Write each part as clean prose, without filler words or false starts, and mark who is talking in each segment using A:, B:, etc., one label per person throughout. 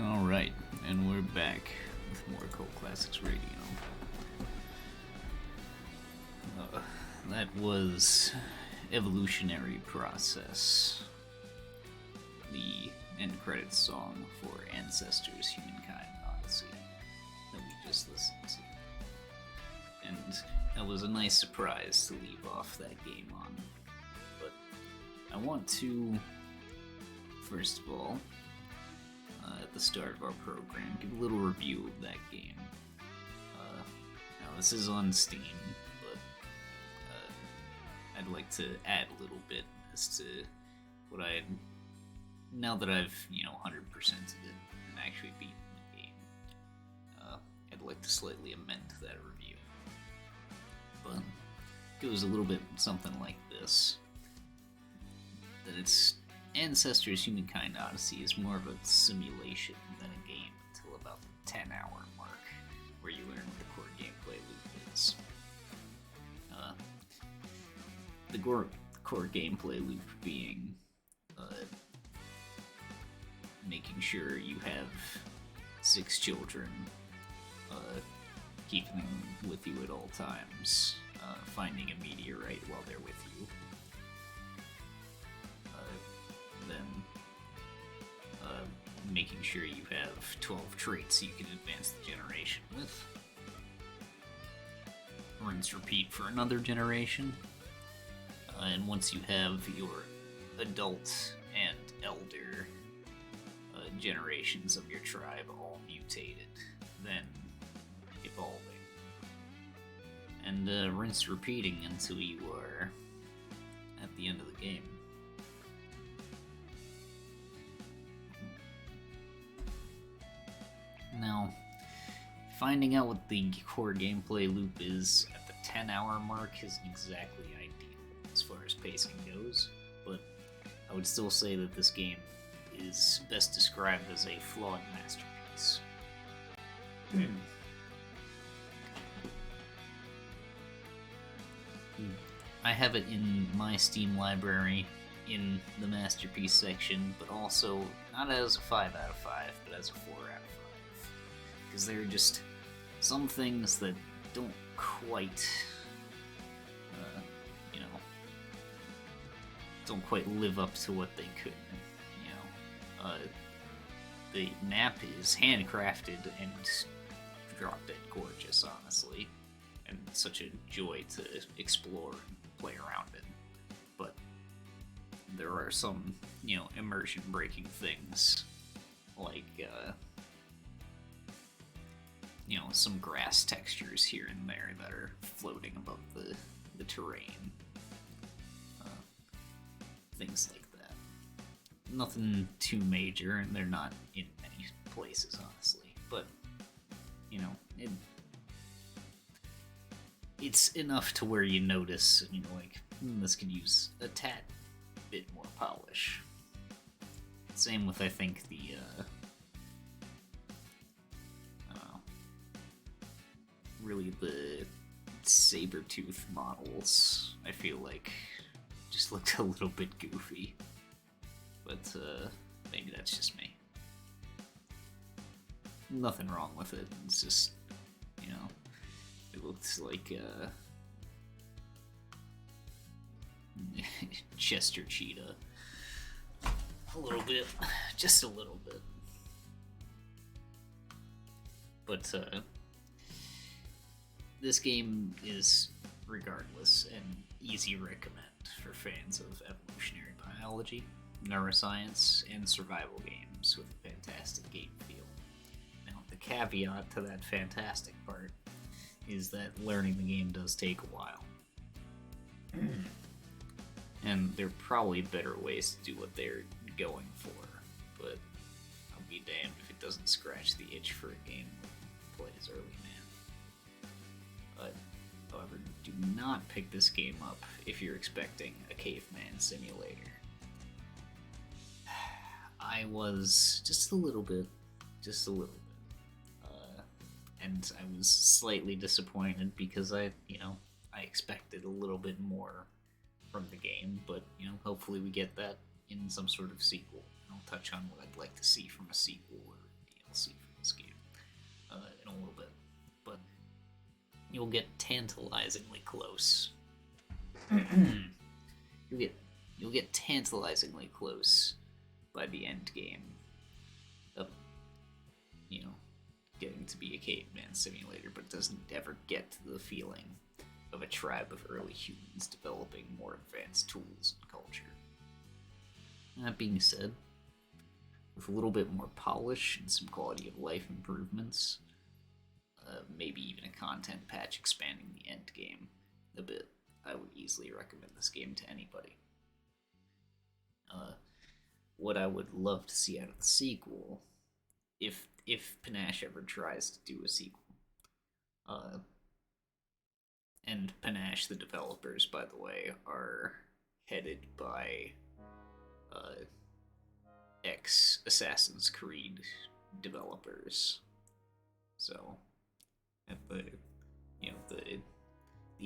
A: Alright, and we're back with more Cult Classics Radio. That was Evolutionary Process, the end credits song for Ancestors Humankind Odyssey that we just listened to. And that was a nice surprise to leave off that game on. But I want to, first of all, at the start of our program, give a little review of that game. Now, this is on Steam, but I'd like to add a little bit as to what now that I've, 100%ed it and actually beaten the game, I'd like to slightly amend that review. But it goes a little bit something like this. That it's Ancestors Humankind Odyssey is more of a simulation than a game until about the 10-hour mark, where you learn what the core gameplay loop is. The core gameplay loop being making sure you have 6 children, keeping them with you at all times, finding a meteorite while they're with you, then making sure you have 12 traits you can advance the generation with. Rinse repeat for another generation. And once you have your adult and elder generations of your tribe all mutated, then evolving. And rinse repeating until you are at the end of the game. Now, finding out what the core gameplay loop is at the 10-hour mark isn't exactly ideal as far as pacing goes, but I would still say that this game is best described as a flawed masterpiece. I have it in my Steam library in the masterpiece section, but also not as a 5 out of 5, but as a 4 out of 5. Because there are just some things that don't quite, don't quite live up to what they could. The map is handcrafted and drop dead gorgeous, honestly, and such a joy to explore and play around in. But there are some, immersion-breaking things, like, some grass textures here and there that are floating above the terrain. Things like that. Nothing too major, and they're not in many places, honestly. But, it's enough to where you notice, and this could use a tad bit more polish. Same with, I think, the, really the saber-tooth models, I feel like, just looked a little bit goofy. But, maybe that's just me. Nothing wrong with it, it's just, it looks like, Chester Cheetah. A little bit. Just a little bit. But, this game is, regardless, an easy recommend for fans of evolutionary biology, neuroscience, and survival games with a fantastic game feel. Now, the caveat to that fantastic part is that learning the game does take a while. And there are probably better ways to do what they're going for, but I'll be damned if it doesn't scratch the itch for a game that plays early man. However, do not pick this game up if you're expecting a caveman simulator. I was just a little bit, and I was slightly disappointed because I expected a little bit more from the game, but hopefully we get that in some sort of sequel. I'll touch on what I'd like to see from a sequel, or DLC for this game in a little bit, but you'll get tantalizingly close. you'll get tantalizingly close by the end game of, you know, getting to be a caveman simulator, but doesn't ever get to the feeling of a tribe of early humans developing more advanced tools and culture. That being said, with a little bit more polish and some quality of life improvements, maybe even a content patch expanding the end game a bit, I would easily recommend this game to anybody. What I would love to see out of the sequel, if Panache ever tries to do a sequel, and Panache, the developers, by the way, are headed by ex Assassin's Creed developers. So, at the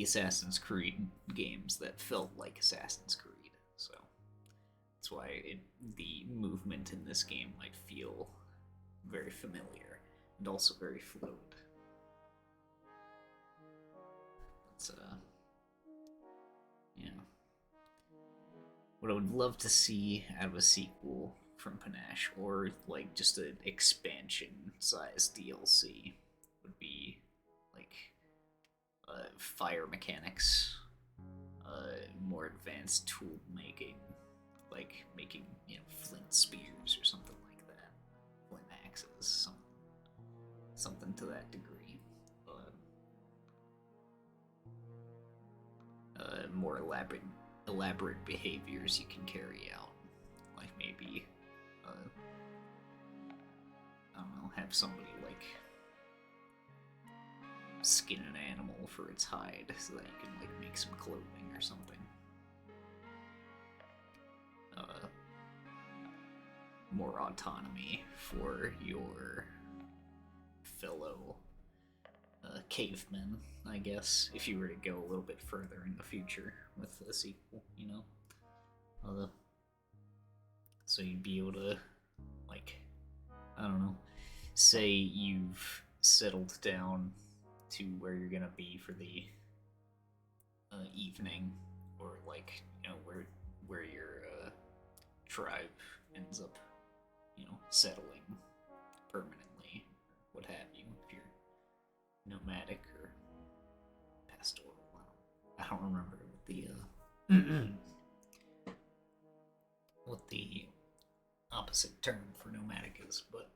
A: Assassin's Creed games that felt like Assassin's Creed. So that's why the movement in this game might feel very familiar and also very fluid. It's what I would love to see out of a sequel from Panache, or like just an expansion-sized DLC, would be like fire mechanics, more advanced tool making, like making flint spears or something like that, flint axes, something to that degree. More elaborate behaviors you can carry out, like maybe I don't know, have somebody like skin an animal for its hide so that you can like make some clothing or something. More autonomy for your fellow cavemen, I guess, if you were to go a little bit further in the future with a sequel, so you'd be able to, like, I don't know, say you've settled down to where you're gonna be for the evening, or like, where your tribe ends up, settling permanently, what have you, if you're nomadic or pastoral. I don't remember what the opposite term for nomadic is, but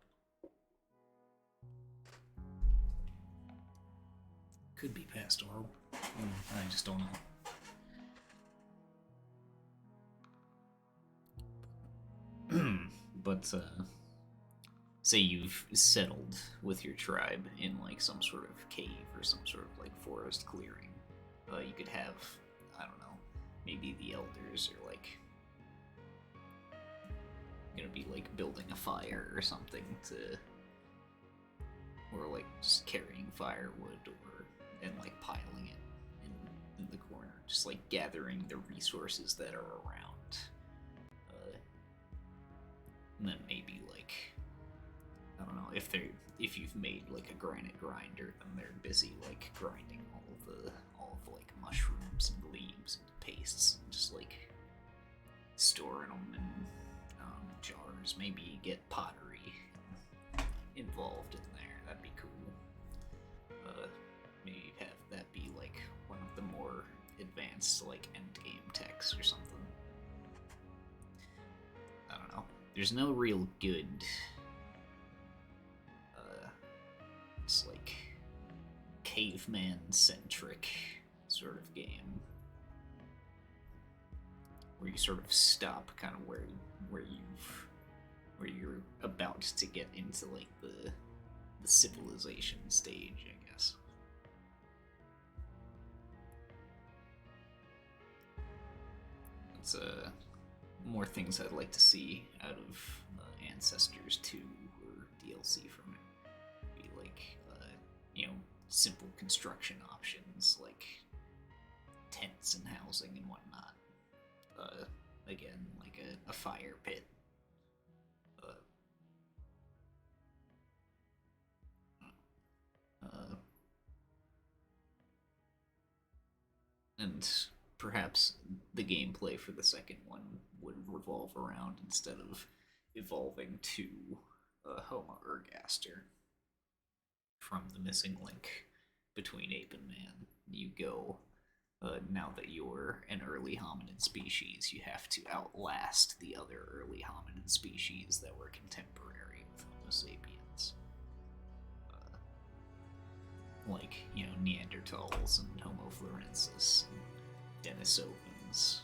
A: could be pastoral. I just don't know. But say you've settled with your tribe in like some sort of cave or some sort of like forest clearing. You could have, I don't know, maybe the elders are like gonna be like building a fire or something or like just carrying firewood and like piling it in the corner, just like gathering the resources that are around. And then maybe like, I don't know, if you've made like a granite grinder, then they're busy like grinding all of the like mushrooms and leaves into pastes, and just like storing them in jars. Maybe get pottery involved in there. That'd be cool. Maybe have that be like one of the more advanced like end game techs or something. I don't know. There's no real good it's like caveman-centric sort of game where you sort of stop kind of where you're about to get into like the civilization stage, I guess. It's more things I'd like to see out of Ancestors 2 or DLC from it. Be like, simple construction options like tents and housing and whatnot. Again, like a fire pit. And perhaps the gameplay for the second one would revolve around, instead of evolving to Homa Ergaster from the missing link between ape and man. You go, now that you're an early hominid species, you have to outlast the other early hominid species that were contemporary with Homo sapiens. Like, Neanderthals and Homo florensis and Denisovans.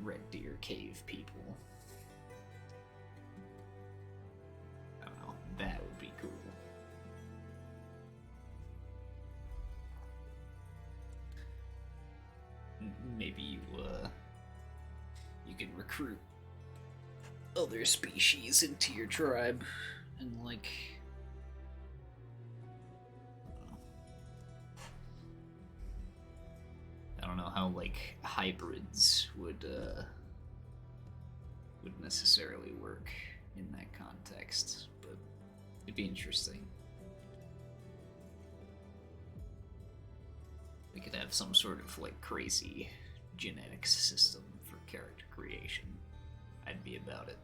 A: Red Deer Cave people. I don't know, that would be cool. Maybe you can recruit other species into your tribe, and I don't know how hybrids would necessarily work in that context, but it'd be interesting. We could have some sort of crazy genetics system for character creation. I'd be about it.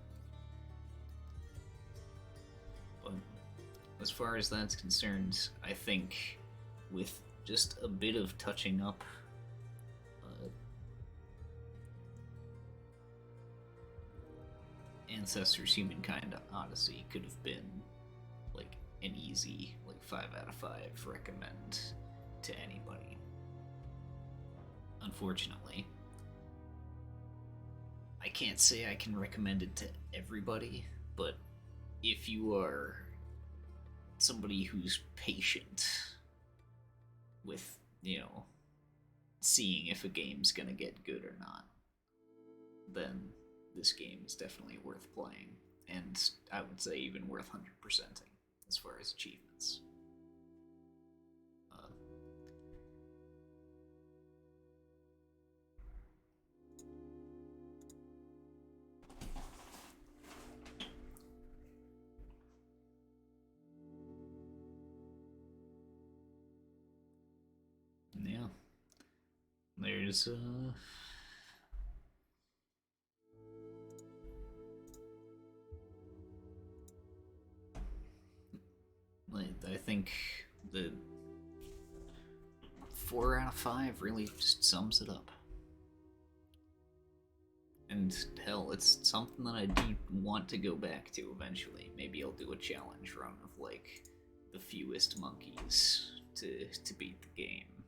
A: But as far as that's concerned, I think with just a bit of touching up, Ancestors Humankind Odyssey could have been an easy 5 out of 5 recommend to anybody. Unfortunately, I can't say I can recommend it to everybody, but if you are somebody who's patient with, seeing if a game's gonna get good or not, then this game is definitely worth playing, and I would say even worth 100%ing as far as achievements. Yeah. There's I think the 4 out of 5 really just sums it up. And hell, it's something that I do want to go back to eventually. Maybe I'll do a challenge run of the fewest monkeys to beat the game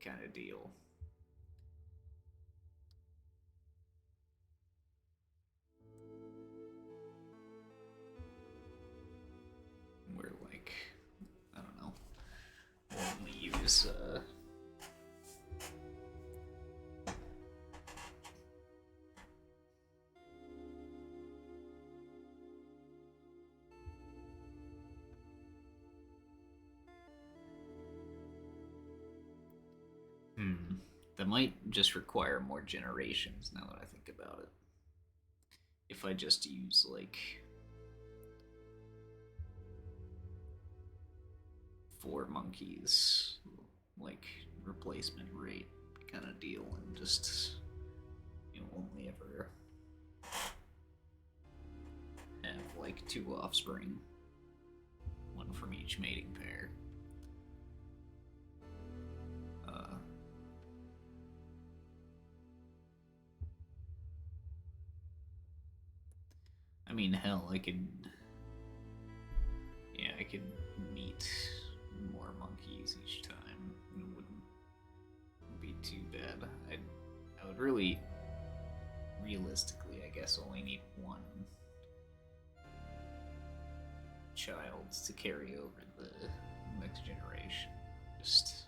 A: kind of deal. Where I don't know, we'll only use that might just require more generations now that I think about it. If I just use 4 monkeys, replacement rate kind of deal, and just only ever have 2 offspring, 1 from each mating pair. I mean, hell, I could meet more monkeys each time. It wouldn't be too bad. I would really, realistically, I guess, only need 1 child to carry over the next generation. Just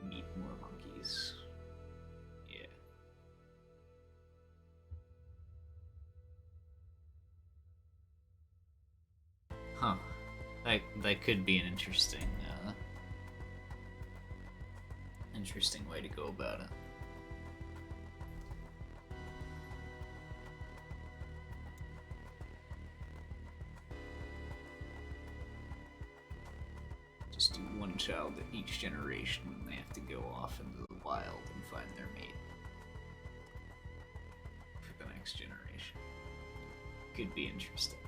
A: meet more monkeys. Yeah. Huh. That could be an interesting way to go about it. Just do one child each generation when they have to go off into the wild and find their mate for the next generation. Could be interesting.